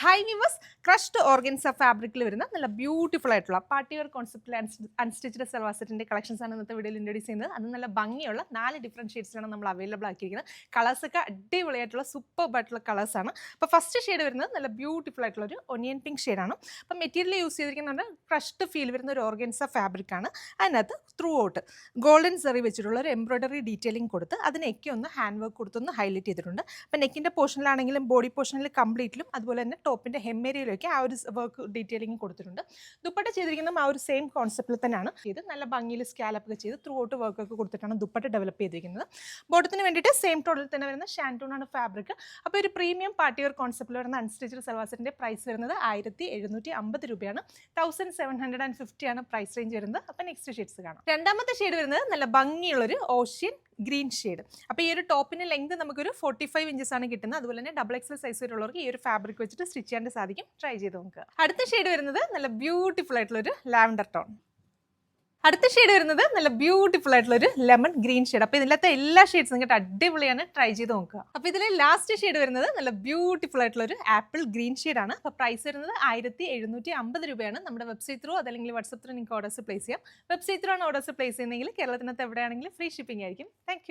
High viewers crushed organza ഫാബ്രിക്കിൽ വരുന്ന നല്ല ബ്യൂട്ടിഫുൾ ആയിട്ടുള്ള പാർട്ടി വെയർ കോൺസെപ്റ്റിൽ അൺസ്റ്റിച്ച്ഡ് സൽവാർ സെറ്റിന്റെ കളക്ഷൻസ് ആണ് ഇന്നത്തെ വീഡിയോയിൽ ഇൻട്രൊഡ്യൂസ് ചെയ്യുന്നത്. അത് നല്ല ഭംഗിയുള്ള 4 ഡിഫറെന്റ് ഷെയ്ഡ്സിലാണ് നമ്മൾ അവൈലബിൾ ആക്കിയിരിക്കുന്നത്. കളേഴ്സൊക്കെ അടിപൊളിയായിട്ടുള്ള സൂപ്പർബ് ആയിട്ടുള്ള കളേഴ്സാണ്. അപ്പോൾ ഫസ്റ്റ് ഷെയ്ഡ് വരുന്നത് നല്ല ബ്യൂട്ടിഫുൾ ആയിട്ടുള്ള ഒരു ഒനിയൻ പിങ്ക് ഷെയ്ഡാണ്. അപ്പോൾ മെറ്റീരിയൽ യൂസ് ചെയ്തിരിക്കുന്നത് ക്രഷ്ഡ് ഫീൽ വരുന്ന ഒരു ഓർഗൻസ ഫാബ്രിക് ആണ്. അതിനകത്ത് ത്രൂ ഔട്ട് ഗോൾഡൻ സെറി വെച്ചിട്ടുള്ള ഒരു എംബ്രോയിഡറി ഡീറ്റെയിലിംഗ് കൊടുത്ത് അതിനൊക്കെ ഒന്ന് ഹാൻഡ് വർക്ക് കൊടുത്തൊന്ന് ഹൈലൈറ്റ് ചെയ്തിട്ടുണ്ട്. അപ്പോൾ നെക്കിൻ്റെ പോർഷനിലാണെങ്കിലും ബോഡി പോർഷനിൽ കംപ്ലീറ്റിലും അതുപോലെ തന്നെ ടോപ്പിൻ്റെ ഹെമ്മേരിയിലൊക്കെ ആ ഒരു വർക്ക് ഡീറ്റെയിലിംഗ് കൊടുത്തിട്ടുണ്ട്. ദുപ്പട്ട ചെയ്തിരിക്കുന്നതും ആ ഒരു സെയിം കോൺസെപ്റ്റിൽ തന്നെയാണ് ചെയ്ത് നല്ല ഭംഗിയിൽ സ്കാലപ്പൊക്കെ ചെയ്ത് ത്രൂ ഔട്ട് വർക്കൊക്കെ കൊടുത്തിട്ടാണ് ദുപ്പട്ട ഡെവലപ്പ് ചെയ്തിരിക്കുന്നത്. ബോട്ടത്തിന് വേണ്ടിയിട്ട് സെയിം ടോളിൽ തന്നെ വരുന്ന ഷാൻറ്റൂണാണ് ഫാബ്രിക്. അപ്പോൾ ഒരു പ്രീമിയം പാർട്ടി വെയർ കോൺസെപ്റ്റിൽ വരുന്ന അൺസ്റ്റിച്ച്ഡ് സൽവാർ സെറ്റിൻ്റെ പ്രൈസ് വരുന്നത് 1750 രൂപയാണ്. 1750 ആണ് പ്രൈസ് റേഞ്ച് വരുന്നത്. അപ്പോൾ നെക്സ്റ്റ് ഷെയ്ഡ്സ് കാണാം. രണ്ടാമത്തെ ഷെയ്ഡ് വരുന്നത് നല്ല ഭംഗിയുള്ളൊരു ഓഷ്യൻ ഗ്രീൻ ഷെയ്ഡ്. അപ്പോൾ ഈ ഒരു ടോപ്പിൻ്റെ ലെങ്ത് നമുക്കൊരു 45 ഇഞ്ചസ് ആണ് കിട്ടുന്നത്. അതുപോലെ തന്നെ ഡബിൾ എക്സൽ സൈസ് വരെയുള്ളവർക്ക് ഈ ഒരു ഫാബ്രിക് വെച്ചിട്ട് സ്റ്റിച്ച് ചെയ്യാൻ സാധിക്കും. ട്രൈ ചെയ്ത് നോക്കുക. അടുത്ത ഷെയ്ഡ് വരുന്നത് നല്ല ബ്യൂട്ടിഫുൾ ആയിട്ടുള്ള ഒരു ലാവൻഡർ ടോൺ. അടുത്ത ഷെയ്ഡ് വരുന്നത് നല്ല ബ്യൂട്ടിഫുൾ ആയിട്ടുള്ള ഒരു ലെമൺ ഗ്രീൻ ഷെയ്ഡ്. അപ്പോൾ ഇതിലത്തെ എല്ലാ ഷെയ്ഡ്സും കേട്ട് അടിപൊളിയാണ്. ട്രൈ ചെയ്ത് നോക്കുക. അപ്പോൾ ഇതിലെ ലാസ്റ്റ് ഷെയ്ഡ് വരുന്നത് നല്ല ബ്യൂട്ടിഫുൾ ആയിട്ടുള്ള ഒരു ആപ്പിൾ ഗ്രീൻ ഷെയ്ഡാണ്. അപ്പോൾ പ്രൈസ് വരുന്നത് 1750 രൂപയാണ്. നമ്മുടെ വെബ്സൈറ്റ് ത്രൂ അതല്ലെങ്കിൽ വാട്സപ്പ് ത്രൂ നിങ്ങൾക്ക് ഓർഡേഴ്സ് പ്ലേസ് ചെയ്യാം. വെബ്സൈറ്റ് ത്രൂ ആണ് ഓർഡേഴ്സ് പ്ലേസ് ചെയ്യുന്നതെങ്കിൽ കേരളത്തിനകത്ത് എവിടെയാണെങ്കിലും ഫ്രീ ഷിപ്പിംഗ് ആയിരിക്കും. താങ്ക്